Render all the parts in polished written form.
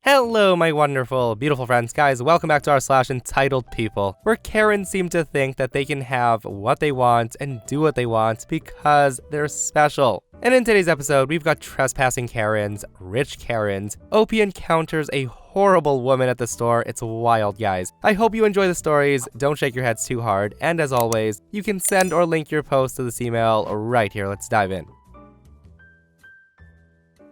Hello, my wonderful, beautiful friends. Guys, welcome back to our /EntitledPeople, where Karens seem to think that they can have what they want and do what they want because they're special. And in today's episode, we've got trespassing Karens, rich Karens, OP encounters a horrible woman at the store. It's wild, guys. I hope you enjoy the stories. Don't shake your heads too hard. And as always, you can send or link your post to this email right here. Let's dive in.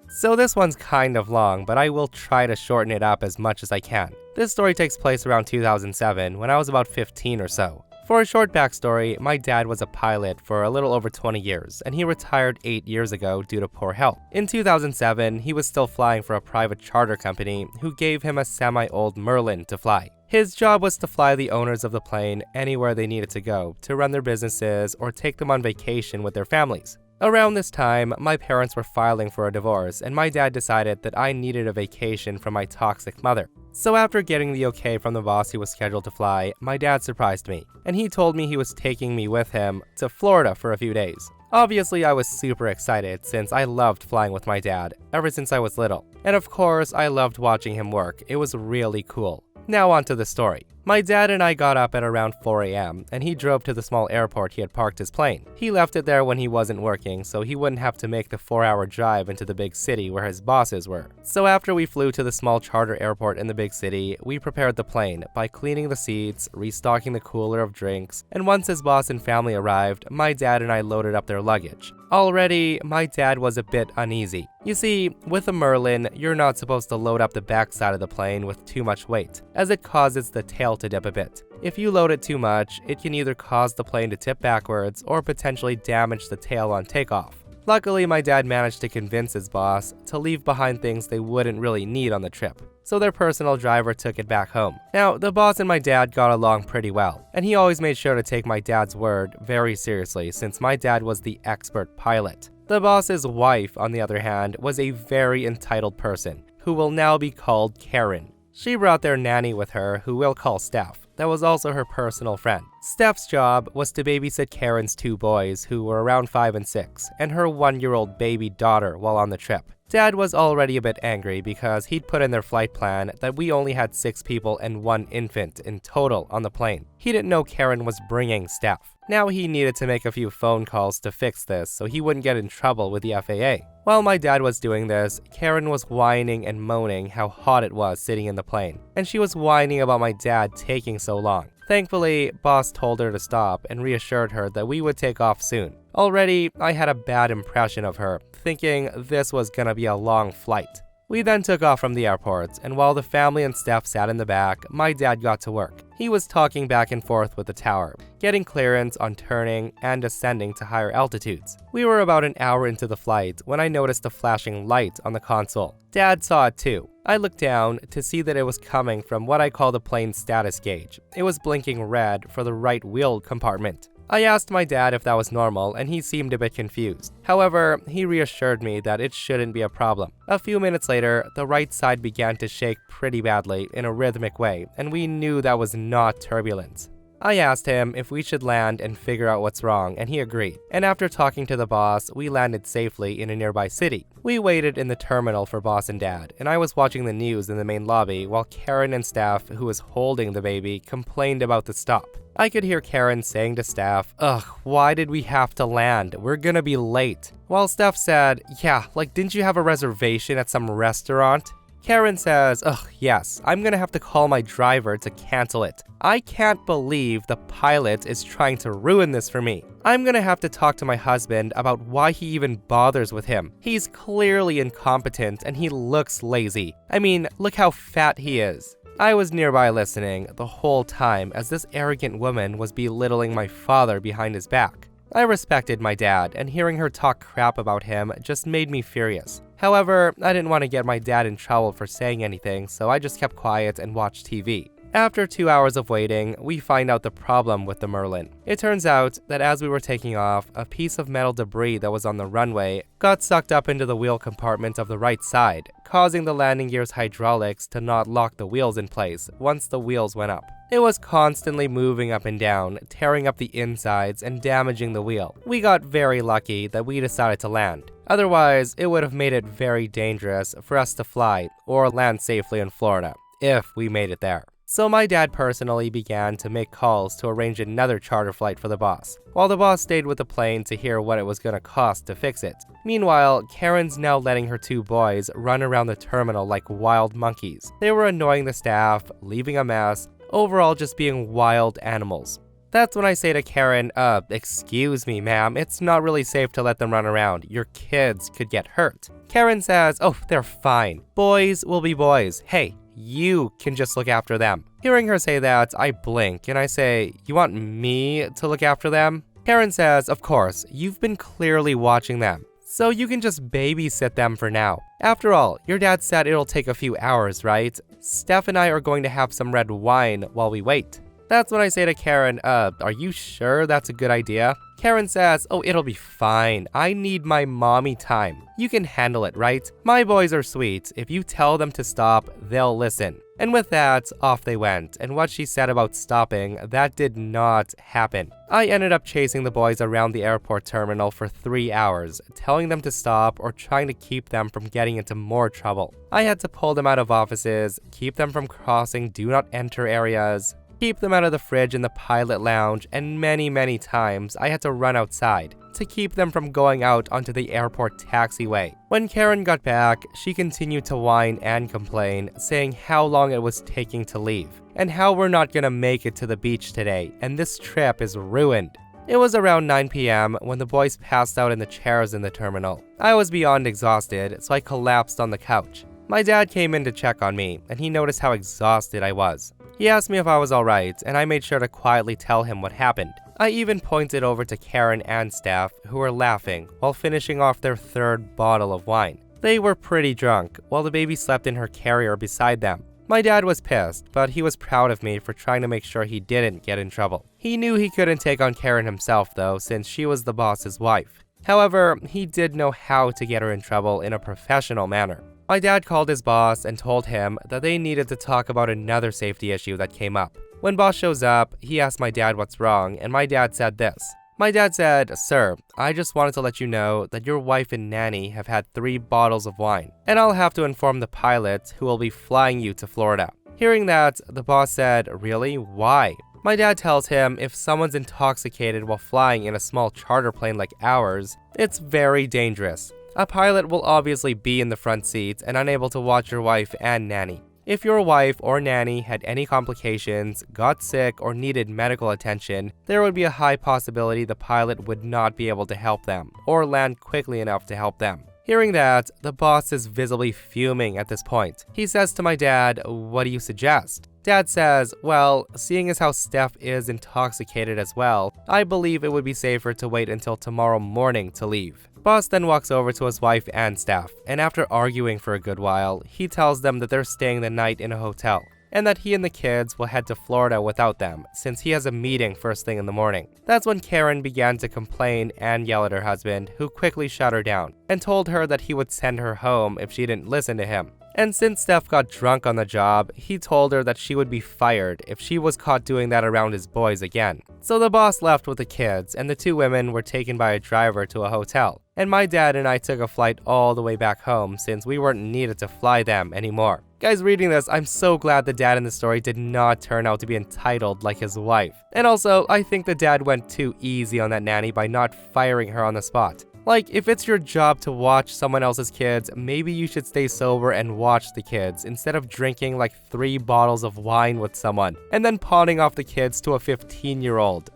So this one's kind of long, but I will try to shorten it up as much as I can. This story takes place around 2007, when I was about 15 or so. For a short backstory, my dad was a pilot for a little over 20 years, and he retired 8 years ago due to poor health. In 2007, he was still flying for a private charter company who gave him a semi-old Merlin to fly. His job was to fly the owners of the plane anywhere they needed to go to run their businesses or take them on vacation with their families. Around this time, my parents were filing for a divorce, and my dad decided that I needed a vacation from my toxic mother. So after getting the okay from the boss he was scheduled to fly, my dad surprised me, and he told me he was taking me with him to Florida for a few days. Obviously, I was super excited since I loved flying with my dad ever since I was little. And of course, I loved watching him work. It was really cool. Now on to the story. My dad and I got up at around 4 a.m. and he drove to the small airport he had parked his plane. He left it there when he wasn't working so he wouldn't have to make the 4-hour drive into the big city where his bosses were. So after we flew to the small charter airport in the big city, we prepared the plane by cleaning the seats, restocking the cooler of drinks, and once his boss and family arrived, my dad and I loaded up their luggage. Already, my dad was a bit uneasy. You see, with a Merlin, you're not supposed to load up the backside of the plane with too much weight, as it causes the tail to dip a bit. If you load it too much, it can either cause the plane to tip backwards or potentially damage the tail on takeoff. Luckily, my dad managed to convince his boss to leave behind things they wouldn't really need on the trip, so their personal driver took it back home. Now, the boss and my dad got along pretty well, and he always made sure to take my dad's word very seriously since my dad was the expert pilot. The boss's wife, on the other hand, was a very entitled person, who will now be called Karen. She brought their nanny with her, who we'll call Steph. That was also her personal friend. Steph's job was to babysit Karen's 2 boys, who were around 5 and 6, and her 1-year-old baby daughter while on the trip. Dad was already a bit angry because he'd put in their flight plan that we only had 6 people and 1 infant in total on the plane. He didn't know Karen was bringing Steph. Now he needed to make a few phone calls to fix this so he wouldn't get in trouble with the FAA. While my dad was doing this, Karen was whining and moaning how hot it was sitting in the plane, and she was whining about my dad taking so long. Thankfully, boss told her to stop and reassured her that we would take off soon. Already, I had a bad impression of her, thinking this was gonna be a long flight. We then took off from the airport, and while the family and Steph sat in the back, my dad got to work. He was talking back and forth with the tower, getting clearance on turning and ascending to higher altitudes. We were about an hour into the flight when I noticed a flashing light on the console. Dad saw it too. I looked down to see that it was coming from what I call the plane's status gauge. It was blinking red for the right wheel compartment. I asked my dad if that was normal, and he seemed a bit confused. However, he reassured me that it shouldn't be a problem. A few minutes later, the right side began to shake pretty badly in a rhythmic way, and we knew that was not turbulence. I asked him if we should land and figure out what's wrong, and he agreed. And after talking to the boss, we landed safely in a nearby city. We waited in the terminal for boss and dad, and I was watching the news in the main lobby while Karen and Steph, who was holding the baby, complained about the stop. I could hear Karen saying to Steph, "Ugh, why did we have to land? We're gonna be late." While Steph said, "Yeah, like didn't you have a reservation at some restaurant?" Karen says, "Ugh, yes, I'm gonna have to call my driver to cancel it. I can't believe the pilot is trying to ruin this for me. I'm gonna have to talk to my husband about why he even bothers with him. He's clearly incompetent and he looks lazy. I mean, look how fat he is." I was nearby listening the whole time as this arrogant woman was belittling my father behind his back. I respected my dad, and hearing her talk crap about him just made me furious. However, I didn't want to get my dad in trouble for saying anything, so I just kept quiet and watched TV. After 2 hours of waiting, we find out the problem with the Merlin. It turns out that as we were taking off, a piece of metal debris that was on the runway got sucked up into the wheel compartment of the right side, causing the landing gear's hydraulics to not lock the wheels in place once the wheels went up. It was constantly moving up and down, tearing up the insides and damaging the wheel. We got very lucky that we decided to land. Otherwise, it would have made it very dangerous for us to fly or land safely in Florida, if we made it there. So my dad personally began to make calls to arrange another charter flight for the boss, while the boss stayed with the plane to hear what it was gonna cost to fix it. Meanwhile, Karen's now letting her two boys run around the terminal like wild monkeys. They were annoying the staff, leaving a mess, overall just being wild animals. That's when I say to Karen, excuse me ma'am, it's not really safe to let them run around. Your kids could get hurt. Karen says, oh, they're fine. Boys will be boys. Hey, you can just look after them. Hearing her say that, I blink and I say, you want me to look after them? Karen says, of course, you've been clearly watching them, so you can just babysit them for now. After all, your dad said it'll take a few hours, right? Steph and I are going to have some red wine while we wait. That's when I say to Karen, are you sure that's a good idea? Karen says, oh, it'll be fine. I need my mommy time. You can handle it, right? My boys are sweet. If you tell them to stop, they'll listen. And with that, off they went. And what she said about stopping, that did not happen. I ended up chasing the boys around the airport terminal for 3 hours, telling them to stop or trying to keep them from getting into more trouble. I had to pull them out of offices, keep them from crossing do not enter areas, keep them out of the fridge in the pilot lounge, and many times I had to run outside to keep them from going out onto the airport taxiway. When Karen got back, she continued to whine and complain, saying how long it was taking to leave, and how we're not gonna make it to the beach today, and this trip is ruined. It was around 9 p.m. when the boys passed out in the chairs in the terminal. I was beyond exhausted, so I collapsed on the couch. My dad came in to check on me, and he noticed how exhausted I was. He asked me if I was alright, and I made sure to quietly tell him what happened. I even pointed over to Karen and Steph, who were laughing while finishing off their third bottle of wine. They were pretty drunk, while the baby slept in her carrier beside them. My dad was pissed, but he was proud of me for trying to make sure he didn't get in trouble. He knew he couldn't take on Karen himself though, since she was the boss's wife. However, he did know how to get her in trouble in a professional manner. My dad called his boss and told him that they needed to talk about another safety issue that came up. When boss shows up, he asked my dad what's wrong, and my dad said this. My dad said, sir, I just wanted to let you know that your wife and nanny have had 3 bottles of wine, and I'll have to inform the pilot who will be flying you to Florida. Hearing that, the boss said, really? Why? My dad tells him if someone's intoxicated while flying in a small charter plane like ours, it's very dangerous. A pilot will obviously be in the front seat and unable to watch your wife and nanny. If your wife or nanny had any complications, got sick, or needed medical attention, there would be a high possibility the pilot would not be able to help them, or land quickly enough to help them. Hearing that, the boss is visibly fuming at this point. He says to my dad, what do you suggest? Dad says, well, seeing as how Steph is intoxicated as well, I believe it would be safer to wait until tomorrow morning to leave. Boss then walks over to his wife and Steph, and after arguing for a good while, he tells them that they're staying the night in a hotel, and that he and the kids will head to Florida without them, since he has a meeting first thing in the morning. That's when Karen began to complain and yell at her husband, who quickly shut her down, and told her that he would send her home if she didn't listen to him. And since Steph got drunk on the job, he told her that she would be fired if she was caught doing that around his boys again. So the boss left with the kids, and the 2 women were taken by a driver to a hotel. And my dad and I took a flight all the way back home since we weren't needed to fly them anymore. Guys, reading this, I'm so glad the dad in the story did not turn out to be entitled like his wife. And also, I think the dad went too easy on that nanny by not firing her on the spot. Like, if it's your job to watch someone else's kids, maybe you should stay sober and watch the kids instead of drinking like 3 bottles of wine with someone and then pawning off the kids to a 15-year-old.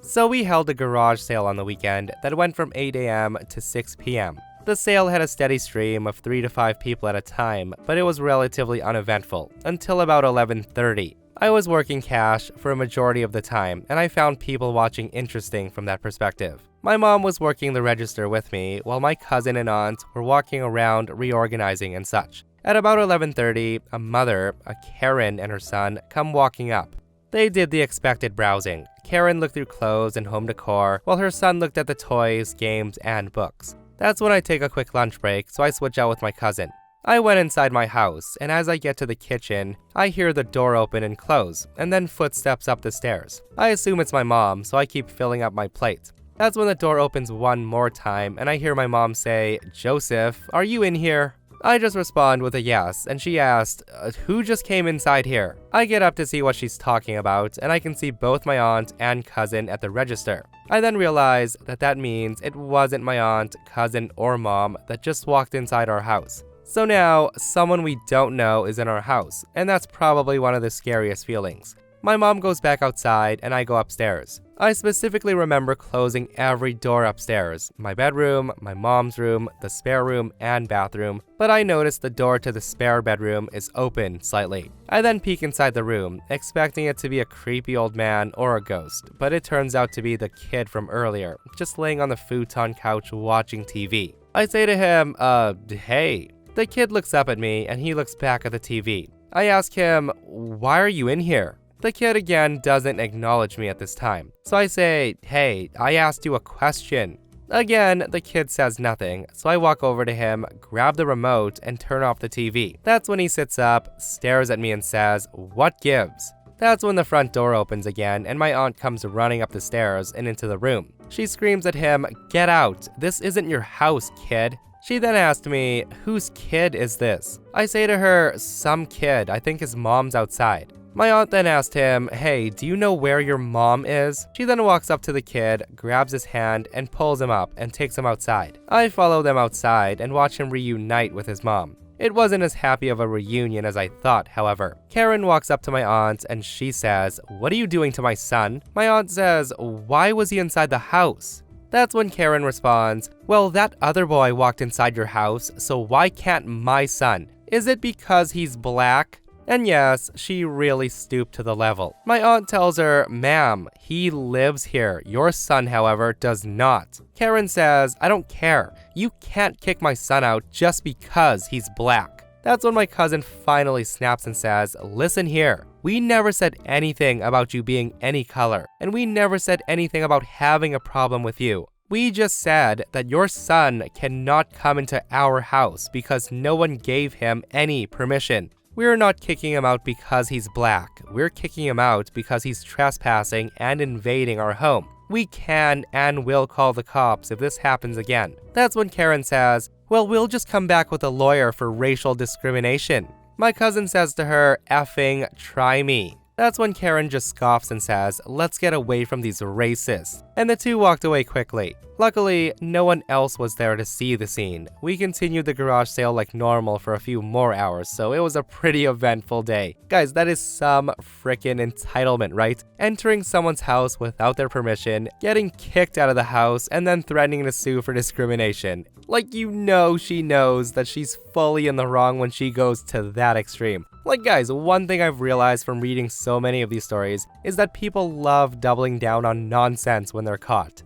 So we held a garage sale on the weekend that went from 8 a.m. to 6 p.m. The sale had a steady stream of 3 to 5 people at a time, but it was relatively uneventful until about 11:30. I was working cash for a majority of the time, and I found people watching interesting from that perspective. My mom was working the register with me, while my cousin and aunt were walking around reorganizing and such. At about 11:30, a mother, a Karen, and her son come walking up. They did the expected browsing. Karen looked through clothes and home decor, while her son looked at the toys, games, and books. That's when I take a quick lunch break, so I switch out with my cousin. I went inside my house, and as I get to the kitchen, I hear the door open and close, and then footsteps up the stairs. I assume it's my mom, so I keep filling up my plate. That's when the door opens one more time and I hear my mom say, "Joseph, are you in here?" I just respond with a yes, and she asked, "Who just came inside here?" I get up to see what she's talking about, and I can see both my aunt and cousin at the register. I then realize that means it wasn't my aunt, cousin, or mom that just walked inside our house. So now, someone we don't know is in our house, and that's probably one of the scariest feelings. My mom goes back outside, and I go upstairs. I specifically remember closing every door upstairs, my bedroom, my mom's room, the spare room, and bathroom, but I noticed the door to the spare bedroom is open slightly. I then peek inside the room, expecting it to be a creepy old man or a ghost, but it turns out to be the kid from earlier, just laying on the futon couch watching TV. I say to him, hey. The kid looks up at me, and he looks back at the TV. I ask him, "Why are you in here?" The kid again doesn't acknowledge me at this time. So I say, "Hey, I asked you a question." Again, the kid says nothing, so I walk over to him, grab the remote, and turn off the TV. That's when he sits up, stares at me, and says, "What gives?" That's when the front door opens again, and my aunt comes running up the stairs and into the room. She screams at him, "Get out! This isn't your house, kid." She then asked me, "Whose kid is this?" I say to her, "Some kid, I think his mom's outside." My aunt then asked him, "Hey, do you know where your mom is?" She then walks up to the kid, grabs his hand, and pulls him up and takes him outside. I follow them outside and watch him reunite with his mom. It wasn't as happy of a reunion as I thought, however. Karen walks up to my aunt and she says, "What are you doing to my son?" My aunt says, "Why was he inside the house?" That's when Karen responds, "Well, that other boy walked inside your house, so why can't my son? Is it because he's black?" And yes, she really stooped to the level. My aunt tells her, "Ma'am, he lives here. Your son, however, does not." Karen says, "I don't care. You can't kick my son out just because he's black." That's when my cousin finally snaps and says, "Listen here. We never said anything about you being any color, and we never said anything about having a problem with you. We just said that your son cannot come into our house because no one gave him any permission. We're not kicking him out because he's black. We're kicking him out because he's trespassing and invading our home. We can and will call the cops if this happens again." That's when Karen says, "Well, we'll just come back with a lawyer for racial discrimination." My cousin says to her, "Effing try me." That's when Karen just scoffs and says, "Let's get away from these racists." And the two walked away quickly. Luckily, no one else was there to see the scene. We continued the garage sale like normal for a few more hours, so it was a pretty eventful day. Guys, that is some frickin' entitlement, right? Entering someone's house without their permission, getting kicked out of the house, and then threatening to sue for discrimination. Like, you know she knows that she's fully in the wrong when she goes to that extreme. Like, guys, one thing I've realized from reading so many of these stories is that people love doubling down on nonsense when they're caught.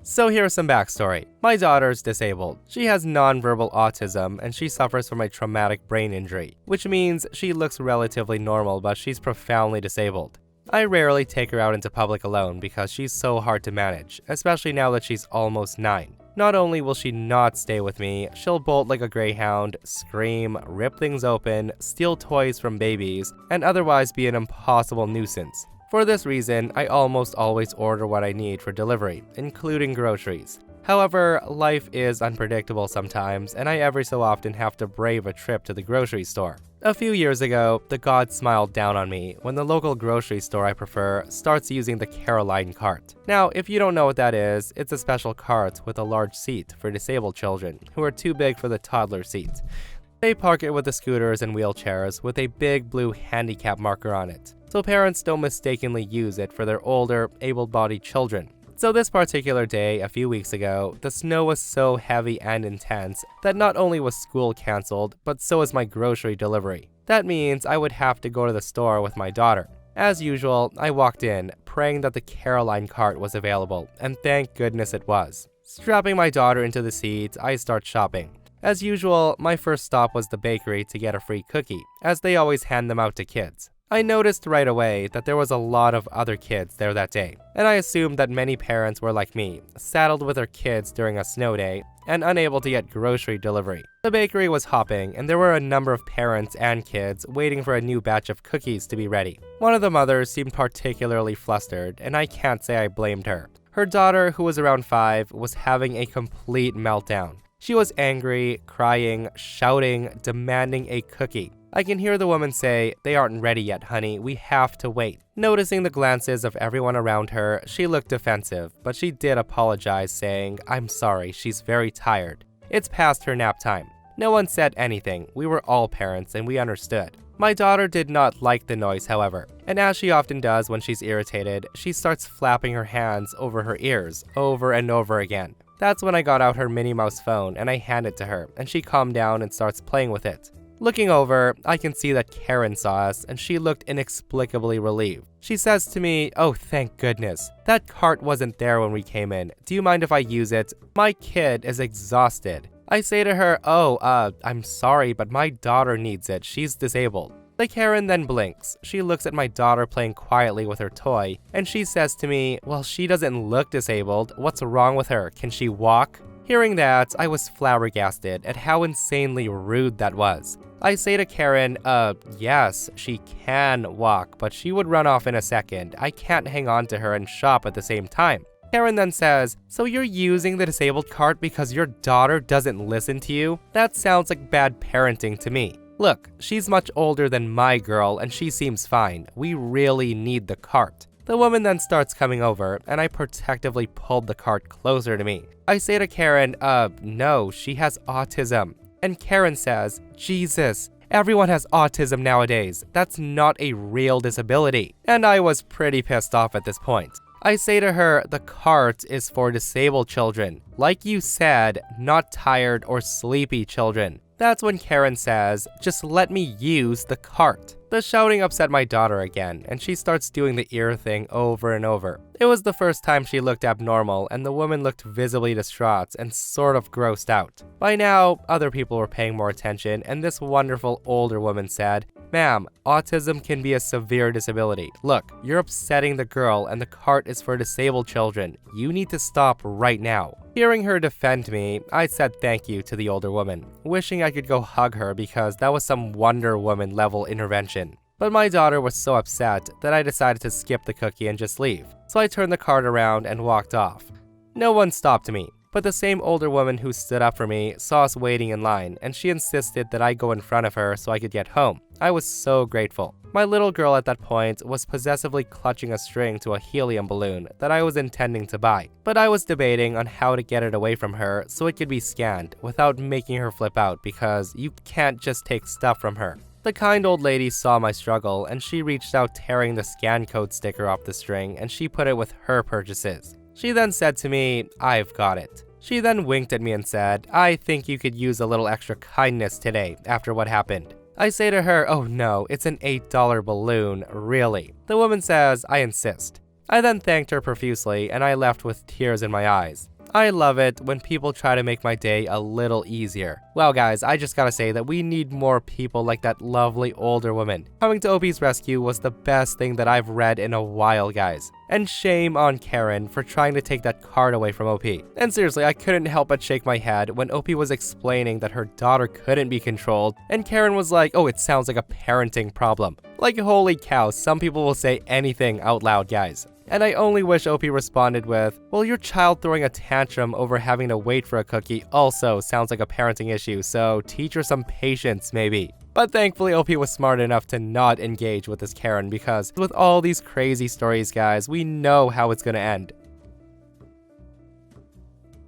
So here's some backstory. My daughter's disabled. She has nonverbal autism and she suffers from a traumatic brain injury, which means she looks relatively normal, but she's profoundly disabled. I rarely take her out into public alone because she's so hard to manage, especially now that she's almost 9. Not only will she not stay with me, she'll bolt like a greyhound, scream, rip things open, steal toys from babies, and otherwise be an impossible nuisance. For this reason, I almost always order what I need for delivery, including groceries. However, life is unpredictable sometimes, and I every so often have to brave a trip to the grocery store. A few years ago, the gods smiled down on me when the local grocery store I prefer starts using the Caroline cart. Now, if you don't know what that is, it's a special cart with a large seat for disabled children who are too big for the toddler seat. They park it with the scooters and wheelchairs with a big blue handicap marker on it, so parents don't mistakenly use it for their older, able-bodied children. So this particular day, a few weeks ago, the snow was so heavy and intense that not only was school canceled, but so was my grocery delivery. That means I would have to go to the store with my daughter. As usual, I walked in, praying that the Caroline cart was available, and thank goodness it was. Strapping my daughter into the seat, I start shopping. As usual, my first stop was the bakery to get a free cookie, as they always hand them out to kids. I noticed right away that there was a lot of other kids there that day, and I assumed that many parents were like me, saddled with their kids during a snow day and unable to get grocery delivery. The bakery was hopping, and there were a number of parents and kids waiting for a new batch of cookies to be ready. One of the mothers seemed particularly flustered, and I can't say I blamed her. Her daughter, who was around 5, was having a complete meltdown. She was angry, crying, shouting, demanding a cookie. I can hear the woman say, "They aren't ready yet, honey, we have to wait." Noticing the glances of everyone around her, she looked defensive, but she did apologize, saying, "I'm sorry, she's very tired. It's past her nap time." No one said anything. We were all parents and we understood. My daughter did not like the noise, however, and as she often does when she's irritated, she starts flapping her hands over her ears over and over again. That's when I got out her Minnie Mouse phone and I handed it to her, and she calmed down and starts playing with it. Looking over, I can see that Karen saw us, and she looked inexplicably relieved. She says to me, "Oh, thank goodness. That cart wasn't there when we came in. Do you mind if I use it? My kid is exhausted." I say to her, I'm sorry, but my daughter needs it. She's disabled." The Karen then blinks. She looks at my daughter playing quietly with her toy, and she says to me, "Well, she doesn't look disabled. What's wrong with her? Can she walk?" Hearing that, I was flabbergasted at how insanely rude that was. I say to Karen, yes, she can walk, but she would run off in a second. I can't hang on to her and shop at the same time." Karen then says, "So you're using the disabled cart because your daughter doesn't listen to you? That sounds like bad parenting to me. Look, she's much older than my girl and she seems fine. We really need the cart." The woman then starts coming over, and I protectively pulled the cart closer to me. I say to Karen, no, she has autism." And Karen says, "Jesus, everyone has autism nowadays. That's not a real disability." And I was pretty pissed off at this point. I say to her, "The cart is for disabled children. Like you said, not tired or sleepy children." That's when Karen says, "Just let me use the cart." The shouting upset my daughter again, and she starts doing the ear thing over and over. It was the first time she looked abnormal, and the woman looked visibly distraught and sort of grossed out. By now, other people were paying more attention, and this wonderful older woman said, "Ma'am, autism can be a severe disability. Look, you're upsetting the girl, and the cart is for disabled children. You need to stop right now." Hearing her defend me, I said thank you to the older woman, wishing I could go hug her because that was some Wonder Woman level intervention. But my daughter was so upset that I decided to skip the cookie and just leave. So I turned the cart around and walked off. No one stopped me, but the same older woman who stood up for me saw us waiting in line, and she insisted that I go in front of her so I could get home. I was so grateful. My little girl at that point was possessively clutching a string to a helium balloon that I was intending to buy, but I was debating on how to get it away from her so it could be scanned without making her flip out because you can't just take stuff from her. The kind old lady saw my struggle, and she reached out tearing the scan code sticker off the string, and she put it with her purchases. She then said to me, "I've got it." She then winked at me and said, "I think you could use a little extra kindness today after what happened." I say to her, "Oh no, it's an $8 balloon, really." The woman says, "I insist." I then thanked her profusely, and I left with tears in my eyes. I love it when people try to make my day a little easier. Well guys, I just gotta say that we need more people like that lovely older woman. Coming to OP's rescue was the best thing that I've read in a while, guys. And shame on Karen for trying to take that card away from OP. And seriously, I couldn't help but shake my head when OP was explaining that her daughter couldn't be controlled, and Karen was like, "Oh, it sounds like a parenting problem." Like, holy cow, some people will say anything out loud, guys. And I only wish OP responded with, "Well, your child throwing a tantrum over having to wait for a cookie also sounds like a parenting issue, so teach her some patience, maybe." But thankfully, OP was smart enough to not engage with this Karen because with all these crazy stories, guys, we know how it's gonna end.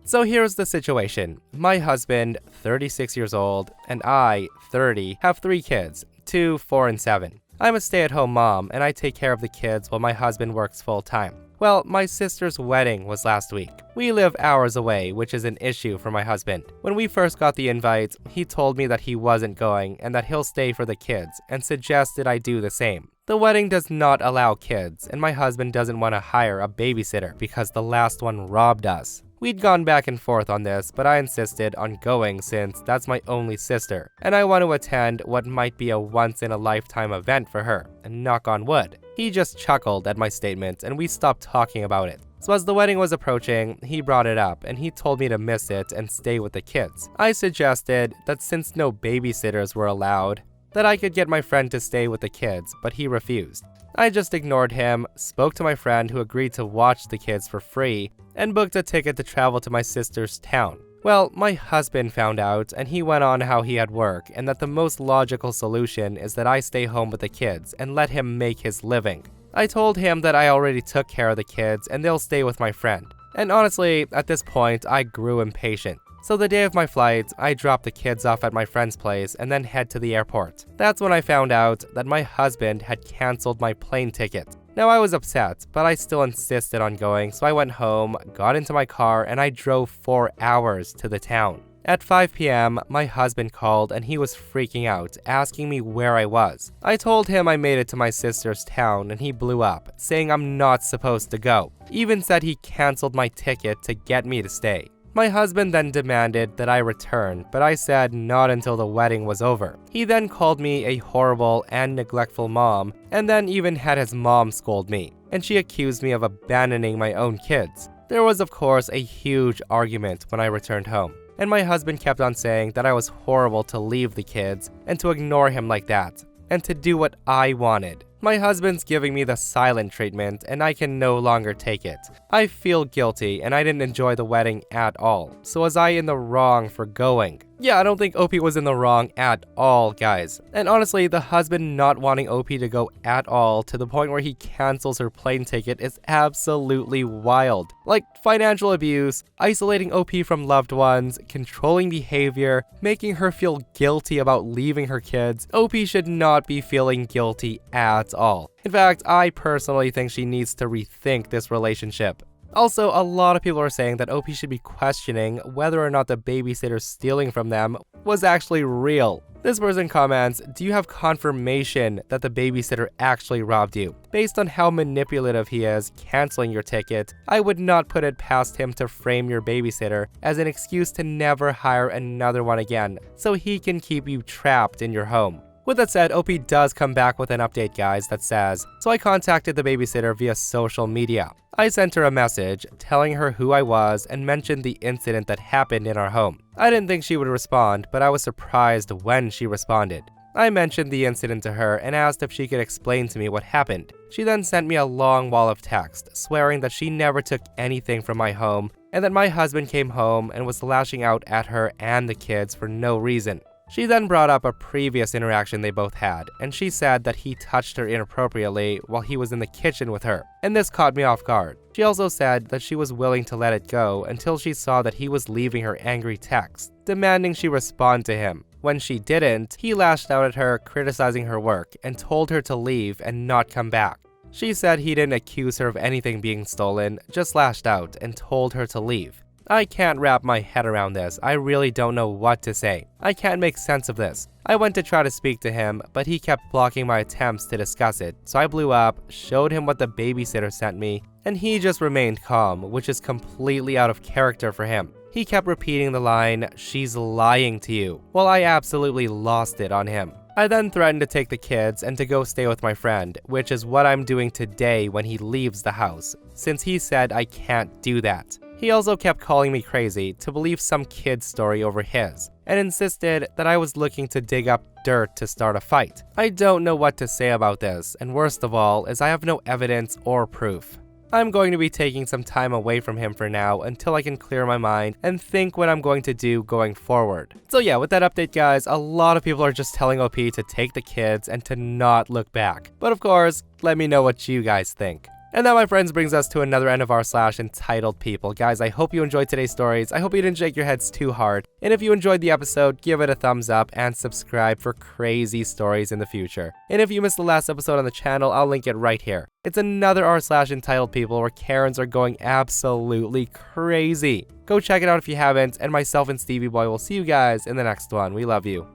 So here's the situation. My husband, 36 years old, and I, 30, have 3 kids, 2, 4, and 7. I'm a stay-at-home mom, and I take care of the kids while my husband works full-time. Well, my sister's wedding was last week. We live hours away, which is an issue for my husband. When we first got the invite, he told me that he wasn't going and that he'll stay for the kids, and suggested I do the same. The wedding does not allow kids, and my husband doesn't want to hire a babysitter because the last one robbed us. We'd gone back and forth on this, but I insisted on going since that's my only sister, and I want to attend what might be a once-in-a-lifetime event for her, and knock on wood. He just chuckled at my statement, and we stopped talking about it. So as the wedding was approaching, he brought it up, and he told me to miss it and stay with the kids. I suggested that since no babysitters were allowed, that I could get my friend to stay with the kids, but he refused. I just ignored him, spoke to my friend who agreed to watch the kids for free, and booked a ticket to travel to my sister's town. Well, my husband found out, and he went on how he had work, and that the most logical solution is that I stay home with the kids and let him make his living. I told him that I already took care of the kids and they'll stay with my friend. And honestly, at this point, I grew impatient. So the day of my flight, I dropped the kids off at my friend's place and then head to the airport. That's when I found out that my husband had canceled my plane ticket. Now I was upset, but I still insisted on going, so I went home, got into my car, and I drove 4 hours to the town. At 5 p.m., my husband called and he was freaking out, asking me where I was. I told him I made it to my sister's town and he blew up, saying I'm not supposed to go. Even said he canceled my ticket to get me to stay. My husband then demanded that I return, but I said not until the wedding was over. He then called me a horrible and neglectful mom, and then even had his mom scold me, and she accused me of abandoning my own kids. There was of course a huge argument when I returned home, and my husband kept on saying that I was horrible to leave the kids and to ignore him like that, and to do what I wanted. My husband's giving me the silent treatment and I can no longer take it. I feel guilty and I didn't enjoy the wedding at all. So was I in the wrong for going? Yeah, I don't think OP was in the wrong at all, guys. And honestly, the husband not wanting OP to go at all to the point where he cancels her plane ticket is absolutely wild. Like financial abuse, isolating OP from loved ones, controlling behavior, making her feel guilty about leaving her kids. OP should not be feeling guilty at all. In fact, I personally think she needs to rethink this relationship. Also, a lot of people are saying that OP should be questioning whether or not the babysitter stealing from them was actually real. This person comments, do you have confirmation that the babysitter actually robbed you? Based on how manipulative he is canceling your ticket, I would not put it past him to frame your babysitter as an excuse to never hire another one again, so he can keep you trapped in your home. With that said, OP does come back with an update, guys, that says, so I contacted the babysitter via social media. I sent her a message telling her who I was and mentioned the incident that happened in our home. I didn't think she would respond, but I was surprised when she responded. I mentioned the incident to her and asked if she could explain to me what happened. She then sent me a long wall of text, swearing that she never took anything from my home and that my husband came home and was lashing out at her and the kids for no reason. She then brought up a previous interaction they both had, and she said that he touched her inappropriately while he was in the kitchen with her, and this caught me off guard. She also said that she was willing to let it go until she saw that he was leaving her angry texts, demanding she respond to him. When she didn't, he lashed out at her, criticizing her work, and told her to leave and not come back. She said he didn't accuse her of anything being stolen, just lashed out and told her to leave. I can't wrap my head around this. I really don't know what to say. I can't make sense of this. I went to try to speak to him, but he kept blocking my attempts to discuss it, so I blew up, showed him what the babysitter sent me, and he just remained calm, which is completely out of character for him. He kept repeating the line, "She's lying to you," while I absolutely lost it on him. I then threatened to take the kids and to go stay with my friend, which is what I'm doing today when he leaves the house, since he said I can't do that. He also kept calling me crazy to believe some kid's story over his, and insisted that I was looking to dig up dirt to start a fight. I don't know what to say about this, and worst of all is I have no evidence or proof. I'm going to be taking some time away from him for now until I can clear my mind and think what I'm going to do going forward. So yeah, with that update, guys, a lot of people are just telling OP to take the kids and to not look back. But of course, let me know what you guys think. And that, my friends, brings us to another end of our / entitled people. Guys, I hope you enjoyed today's stories. I hope you didn't shake your heads too hard. And if you enjoyed the episode, give it a thumbs up and subscribe for crazy stories in the future. And if you missed the last episode on the channel, I'll link it right here. It's another r / entitled people where Karens are going absolutely crazy. Go check it out if you haven't, and myself and Stevie Boy will see you guys in the next one. We love you.